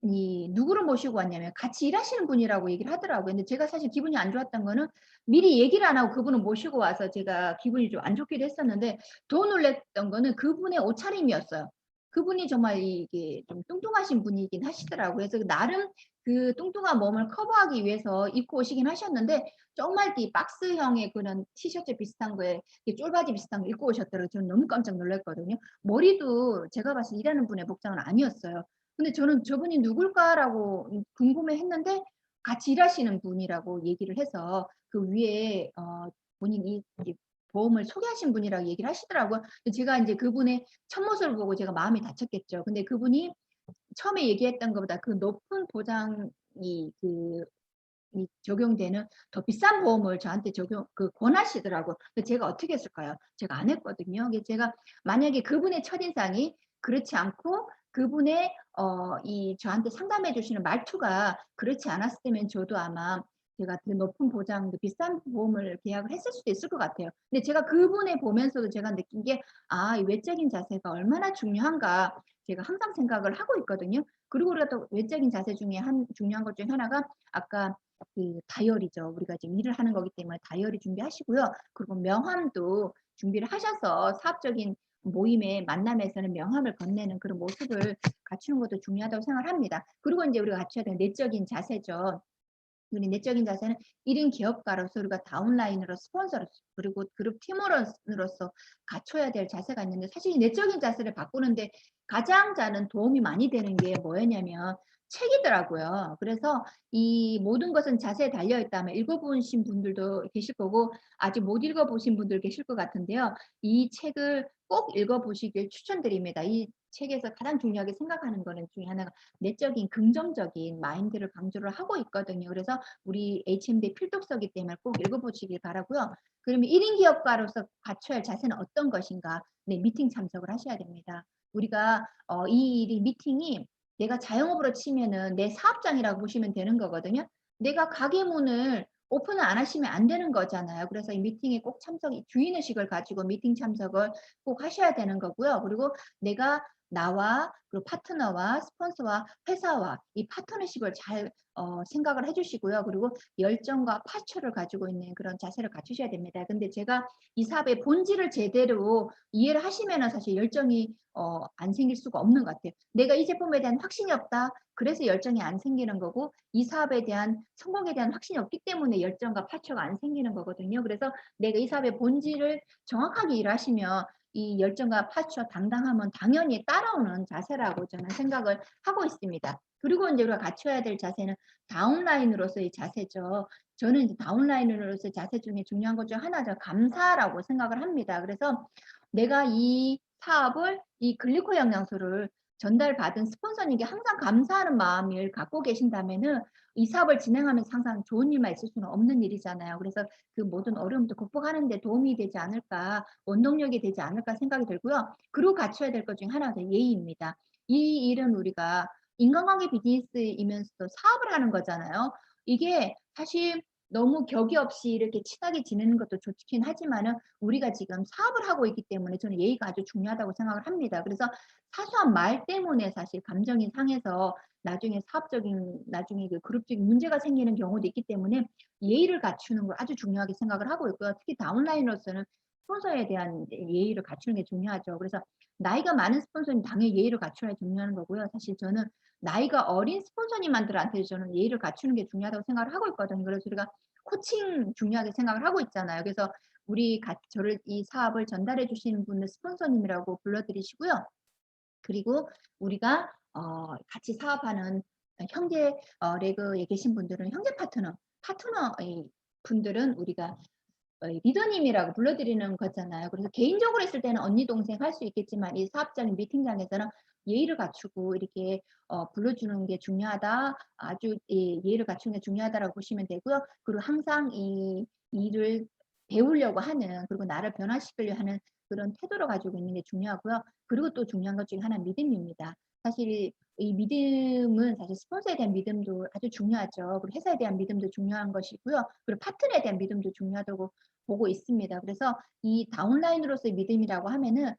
이 누구를 모시고 왔냐면 같이 일하시는 분이라고 얘기를 하더라고요. 근데 제가 사실 기분이 안 좋았던 거는 미리 얘기를 안 하고 그분을 모시고 와서 제가 기분이 좀 안 좋기도 했었는데 더 놀랐던 거는 그분의 옷차림이었어요. 그분이 정말 이게 좀 뚱뚱하신 분이긴 하시더라고요. 그래서 나름 그 뚱뚱한 몸을 커버하기 위해서 입고 오시긴 하셨는데 정말 이 박스형의 그런 티셔츠 비슷한 거에 이 쫄바지 비슷한 거 입고 오셨더라고요. 저는 너무 깜짝 놀랐거든요. 머리도 제가 봤을 때 일하는 분의 복장은 아니었어요. 근데 저는 '저분이 누굴까?'라고 궁금해했는데 같이 일하시는 분이라고 얘기를 해서 그 위에 본인이 이 보험을 소개하신 분이라고 얘기를 하시더라고요. 근데 제가 인제 그분의 첫모습을 보고 제가 마음이 다쳤겠죠. 근데 그분이 처음에 얘기했던 것보다 그 높은 보장이 그 이 적용되는 더 비싼 보험을 저한테 적용 권하시더라고요. 근데 제가 어떻게 했을까요? 제가 안 했거든요. 그게 제가 만약에 그분의 첫인상이 그렇지 않고 그분의 이 저한테 상담해 주시는 말투가 그렇지 않았으면 저도 아마 제가 그 높은 보장 그 비싼 보험을 계약을 했을 수도 있을 것 같아요. 근데 제가 그분을 보면서도 제가 느낀 게 '아 이 외적인 자세가 얼마나 중요한가.' 제가 항상 생각을 하고 있거든요. 그리고 우리가 또 외적인 자세 중에 중요한 것 중에 하나가 아까 그 다이어리죠. 우리가 지금 일을 하는 거기 때문에 다이어리 준비하시고요. 그리고 명함도 준비를 하셔서 사업적인 모임에 만남에서는 명함을 건네는 그런 모습을 갖추는 것도 중요하다고 생각을 합니다. 그리고 인제 우리가 갖춰야 되는 내적인 자세죠. 우리 내적인 자세는 1인 기업가로서 우리가 다운라인으로 스폰서로서 그리고 그룹 팀원으로서 갖춰야 될 자세가 있는데 사실 이 내적인 자세를 바꾸는데 가장 저는 도움이 많이 되는 게 뭐였냐면 책이더라고요. 그래서 이 모든 것은 자세에 달려 있다면 읽어보신 분들도 계실 거고 아직 못 읽어보신 분들 계실 것 같은데요. 이 책을 꼭 읽어보시길 추천드립니다. 이 책에서 가장 중요하게 생각하는 거는 중에 하나가 내적인 긍정적인 마인드를 강조를 하고 있거든요. 그래서 우리 HMD 필독서기 때문에 꼭 읽어보시길 바라고요. 그러면 1인 기업가로서 갖춰야 할 자세는 어떤 것인가? 네, 미팅 참석을 하셔야 됩니다. 우리가 이 일이 미팅이 내가 자영업으로 치면은 내 사업장이라고 보시면 되는 거거든요. 내가 가게 문을 오픈을 안 하시면 안 되는 거잖아요. 그래서 이 미팅에 꼭 주인의식을 가지고 미팅 참석을 꼭 하셔야 되는 거고요. 그리고 내가 나와 그리고 파트너와 스폰서와 회사와 이 파트너십을 잘 생각을 해 주시고요. 그리고 열정과 파초를 가지고 있는 그런 자세를 갖추셔야 됩니다. 근데 제가 이 사업의 본질을 제대로 이해를 하시면은 사실 열정이 안 생길 수가 없는 것 같아요. 내가 이 제품에 대한 확신이 없다. 그래서 열정이 안 생기는 거고 이 사업에 대한 성공에 대한 확신이 없기 때문에 열정과 파초가 안 생기는 거거든요. 그래서 내가 이 사업의 본질을 정확하게 일하시면 이 열정과 파츠와 당당함은 당연히 따라오는 자세라고 저는 생각을 하고 있습니다. 그리고 인제 우리가 갖춰야 될 자세는 다운라인으로서의 자세죠. 저는 이제 다운라인으로서의 자세 중에 중요한 것 중 하나죠. 감사라고 생각을 합니다. 그래서 내가 이 사업을 이 글리코 영양소를 전달받은 스폰서님께 항상 감사하는 마음을 갖고 계신다면은 이 사업을 진행하면서 항상 좋은 일만 있을 수는 없는 일이잖아요. 그래서 그 모든 어려움도 극복하는 데 도움이 되지 않을까, 원동력이 되지 않을까 생각이 들고요. 그리고 갖춰야 될 것 중에 하나가 예의입니다. 이 일은 우리가 인간관계 비즈니스이면서도 사업을 하는 거잖아요. 이게 사실 너무 격이 없이 이렇게 친하게 지내는 것도 좋긴 하지만은 우리가 지금 사업을 하고 있기 때문에 저는 예의가 아주 중요하다고 생각을 합니다. 그래서 사소한 말 때문에 사실 감정이 상해서 나중에 사업적인 나중에 그 그룹적인 문제가 생기는 경우도 있기 때문에 예의를 갖추는 걸 아주 중요하게 생각을 하고 있고요. 특히 다운라인으로서는 스폰서에 대한 이제 예의를 갖추는 게 중요하죠. 그래서 나이가 많은 스폰서는 당연히 예의를 갖춰야 중요한 거고요. 사실 저는 나이가 어린 스폰서님들한테 저는 예의를 갖추는 게 중요하다고 생각을 하고 있거든요. 그래서 우리가 코칭 중요하게 생각을 하고 있잖아요. 그래서 우리 저를 이 사업을 전달해 주시는 분들 스폰서님이라고 불러드리시고요. 그리고 우리가 같이 사업하는 형제 레그에 계신 분들은 형제 파트너의 분들은 우리가 리더님이라고 불러드리는 거잖아요. 그래서 개인적으로 했을 때는 언니 동생 할 수 있겠지만 이 사업장인 미팅장에서는 예의를 갖추고 이렇게 불러주는 게 중요하다. 아주 예의를 갖추는 게 중요하다라고 보시면 되고요. 그리고 항상 이 일을 배우려고 하는 그리고 나를 변화시키려 하는 그런 태도를 가지고 있는 게 중요하고요. 그리고 또 중요한 것 중에 하나는 믿음입니다. 사실 이 믿음은 사실 스폰서에 대한 믿음도 아주 중요하죠. 그리고 회사에 대한 믿음도 중요한 것이고요. 그리고 파트너에 대한 믿음도 중요하다고 보고 있습니다. 그래서 이 다운라인으로서의 믿음이라고 하면은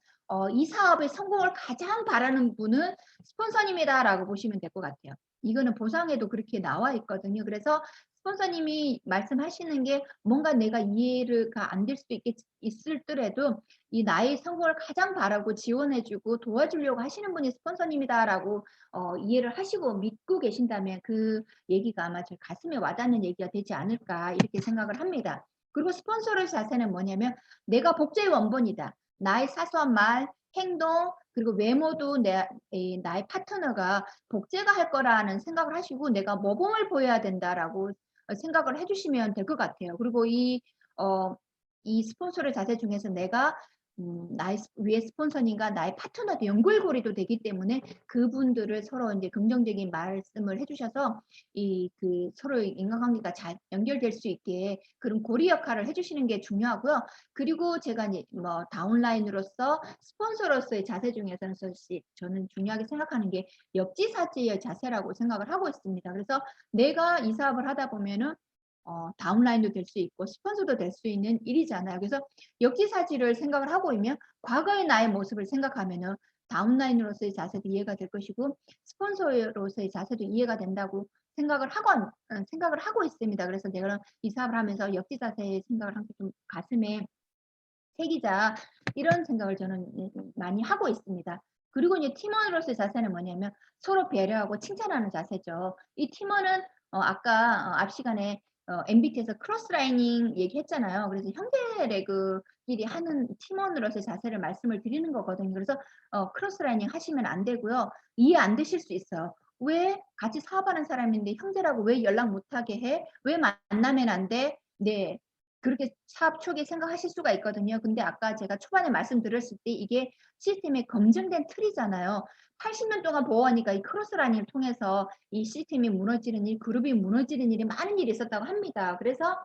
이 사업의 성공을 가장 바라는 분은 스폰서님이다라고 보시면 될 것 같아요. 이거는 보상에도 그렇게 나와 있거든요. 그래서 스폰서님이 말씀하시는 게 뭔가 내가 이해가 안 될 수도 있을 더라도 이 나의 성공을 가장 바라고 지원해 주고 도와주려고 하시는 분이 스폰서님이다라고 이해를 하시고 믿고 계신다면 그 얘기가 아마 제 가슴에 와닿는 얘기가 되지 않을까 이렇게 생각을 합니다. 그리고 스폰서의 자세는 뭐냐면 내가 복제의 원본이다. 나의 사소한 말, 행동, 그리고 외모도 나의 파트너가 복제가 할 거라는 생각을 하시고 내가 모범을 보여야 된다라고 생각을 해주시면 될 것 같아요. 그리고 이 스폰서의 자세 중에서 내가 나의 위에 스폰서님과 나의 파트너도 연결고리도 되기 때문에 그분들을 서로 이제 긍정적인 말씀을 해주셔서 서로의 인간관계가 잘 연결될 수 있게 그런 고리 역할을 해주시는 게 중요하고요. 그리고 제가 이제 뭐 다운라인으로서 스폰서로서의 자세 중에서는 저는 중요하게 생각하는 게 역지사지의 자세라고 생각을 하고 있습니다. 그래서 내가 이 사업을 하다 보면은 다운라인도 될 수 있고 스폰서도 될 수 있는 일이잖아요. 그래서 역지사지를 생각을 하고 있면 과거의 나의 모습을 생각하면은 다운라인으로서의 자세도 이해가 될 것이고 스폰서로서의 자세도 이해가 된다고 생각을 하고 있습니다. 그래서 내가 이 사업을 하면서 역지사지의 생각을 함께 좀 가슴에 새기자 이런 생각을 저는 많이 하고 있습니다. 그리고 이제 팀원으로서의 자세는 뭐냐면 서로 배려하고 칭찬하는 자세죠. 이 팀원은 아까 앞 시간에 MBT에서 크로스라이닝 얘기했잖아요. 그래서 형제 레그끼리 하는 팀원으로서의 자세를 말씀을 드리는 거거든요. 그래서 크로스라이닝 하시면 안 되고요. 이해 안 되실 수 있어요. 왜 같이 사업하는 사람인데 형제라고 왜 연락 못하게 해? 왜 만나면 안 돼? 네. 그렇게 사업 초기에 생각하실 수가 있거든요. 근데 아까 제가 초반에 말씀드렸을 때 이게 시스템의 검증된 틀이잖아요. 80년 동안 보호하니까 이 크로스라인을 통해서 이 시스템이 무너지는 일, 그룹이 무너지는 일이 많은 일이 있었다고 합니다. 그래서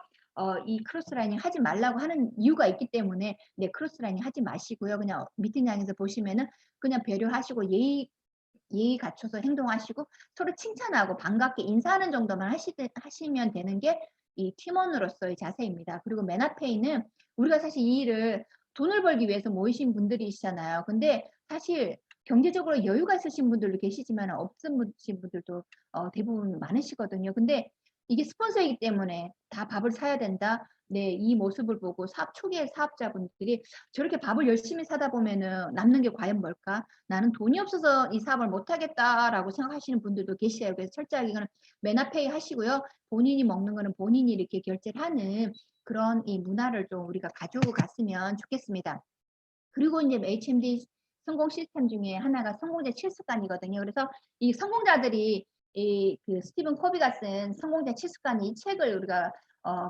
이 크로스라이닝 하지 말라고 하는 이유가 있기 때문에 네, 크로스라이닝 하지 마시고요. 그냥 미팅장에서 보시면은 그냥 배려하시고 예의 갖춰서 행동하시고 서로 칭찬하고 반갑게 인사하는 정도만 하시면 되는 게 이 팀원으로서의 자세입니다. 그리고 맨 앞에 있는 우리가 사실 이 일을 돈을 벌기 위해서 모이신 분들이시잖아요. 근데 사실 경제적으로 여유가 있으신 분들도 계시지만 없으신 분들도 대부분 많으시거든요. 근데 이게 스폰서이기 때문에 다 밥을 사야 된다. 네, 이 모습을 보고 사업 초기의 사업자분들이 저렇게 밥을 열심히 사다 보면은 남는 게 과연 뭘까? 나는 돈이 없어서 이 사업을 못하겠다라고 생각하시는 분들도 계셔요. 그래서 철저하게 이거는 매너페이 하시고요. 본인이 먹는 거는 본인이 이렇게 결제를 하는 그런 이 문화를 좀 우리가 가지고 갔으면 좋겠습니다. 그리고 이제 HMD 성공 시스템 중에 하나가 성공자 7습관이거든요. 그래서 이 성공자들이 그 스티븐 코비가 쓴 성공자 7습관 이 책을 우리가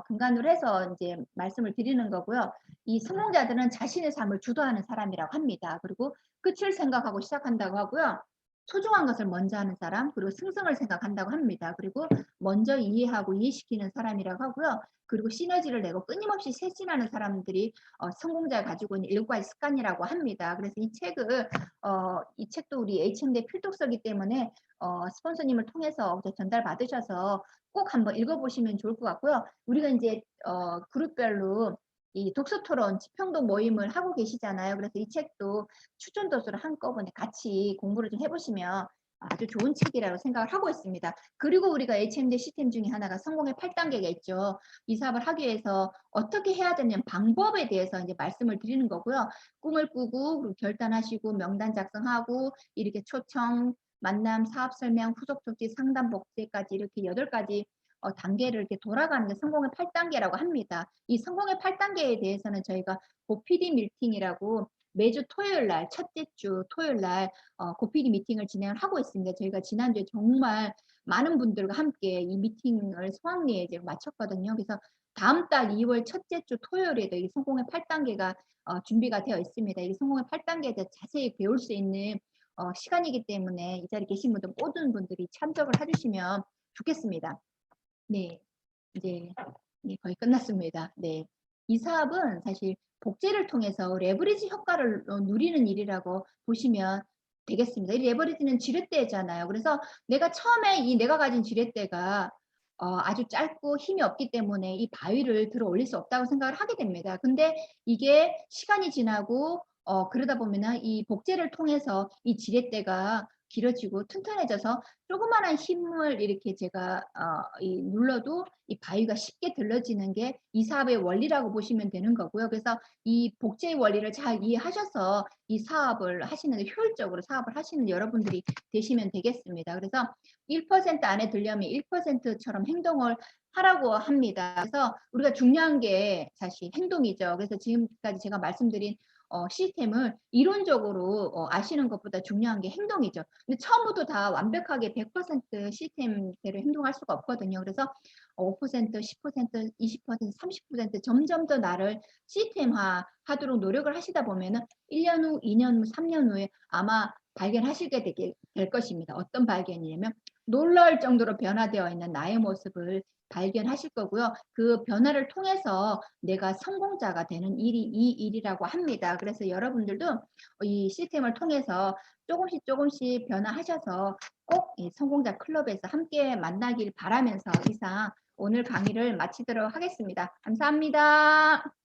근간으로 해서 이제 말씀을 드리는 거고요. 이 성공자들은 자신의 삶을 주도하는 사람이라고 합니다. 그리고 끝을 생각하고 시작한다고 하고요. 소중한 것을 먼저 하는 사람, 그리고 승승을 생각한다고 합니다. 그리고 먼저 이해하고 이해시키는 사람이라고 하고요. 그리고 시너지를 내고 끊임없이 쇄신하는 사람들이 성공자가 가지고 있는 7가지 습관이라고 합니다. 그래서 이 책도 우리 H&D 필독서이기 때문에 스폰서님을 통해서 전달 받으셔서 꼭 한번 읽어보시면 좋을 것 같고요. 우리가 이제 그룹별로 이 독서 토론, 지평동 모임을 하고 계시잖아요. 그래서 이 책도 추천 도서를 한꺼번에 같이 공부를 좀 해보시면 아주 좋은 책이라고 생각을 하고 있습니다. 그리고 우리가 H&D 시스템 중에 하나가 성공의 8단계가 있죠. 이 사업을 하기 위해서 어떻게 해야 되는 방법에 대해서 이제 말씀을 드리는 거고요. 꿈을 꾸고 그리고 결단하시고 명단 작성하고 이렇게 초청, 만남, 사업 설명, 후속 조치, 상담 복제까지 이렇게 8가지 단계를 이렇게 돌아가는 게 성공의 8단계라고 합니다. 이 성공의 8단계에 대해서는 저희가 고PD 미팅이라고 매주 토요일 날, 첫째 주 토요일 날 고PD 미팅을 진행을 하고 있습니다. 저희가 지난주에 정말 많은 분들과 함께 이 미팅을 성황리에 이제 마쳤거든요. 그래서 다음 달 2월 첫째 주 토요일에도 이 성공의 8단계가 준비가 되어 있습니다. 이 성공의 8단계에 대해 자세히 배울 수 있는 시간이기 때문에 이 자리에 계신 분들 모든 분들이 참석을 해주시면 좋겠습니다. 네, 이제 거의 끝났습니다. 네, 이 사업은 사실 복제를 통해서 레버리지 효과를 누리는 일이라고 보시면 되겠습니다. 이 레버리지는 지렛대잖아요. 그래서 내가 처음에 내가 가진 지렛대가 아주 짧고 힘이 없기 때문에 이 바위를 들어 올릴 수 없다고 생각을 하게 됩니다. 근데 이게 시간이 지나고 그러다 보면은 이 복제를 통해서 이 지렛대가 길어지고 튼튼해져서 조그마한 힘을 이렇게 제가 눌러도 이 바위가 쉽게 들러지는 게 이 사업의 원리라고 보시면 되는 거고요. 그래서 이 복제의 원리를 잘 이해하셔서 이 사업을 하시는 효율적으로 사업을 하시는 여러분들이 되시면 되겠습니다. 그래서 1% 안에 들려면 1%처럼 행동을 하라고 합니다. 그래서 우리가 중요한 게 사실 행동이죠. 그래서 지금까지 제가 말씀드린 시스템을 이론적으로 아시는 것보다 중요한 게 행동이죠. 근데 처음부터 다 완벽하게 100% 시스템대로 행동할 수가 없거든요. 그래서 5%, 10%, 20%, 30% 점점 더 나를 시스템화 하도록 노력을 하시다 보면은 1년 후, 2년 후, 3년 후에 아마 발견하시게 될 것입니다. 어떤 발견이냐면 놀라울 정도로 변화되어 있는 나의 모습을 발견하실 거고요. 그 변화를 통해서 내가 성공자가 되는 일이 이 일이라고 합니다. 그래서 여러분들도 이 시스템을 통해서 조금씩 변화하셔서 꼭 이 성공자 클럽에서 함께 만나길 바라면서 이상 오늘 강의를 마치도록 하겠습니다. 감사합니다.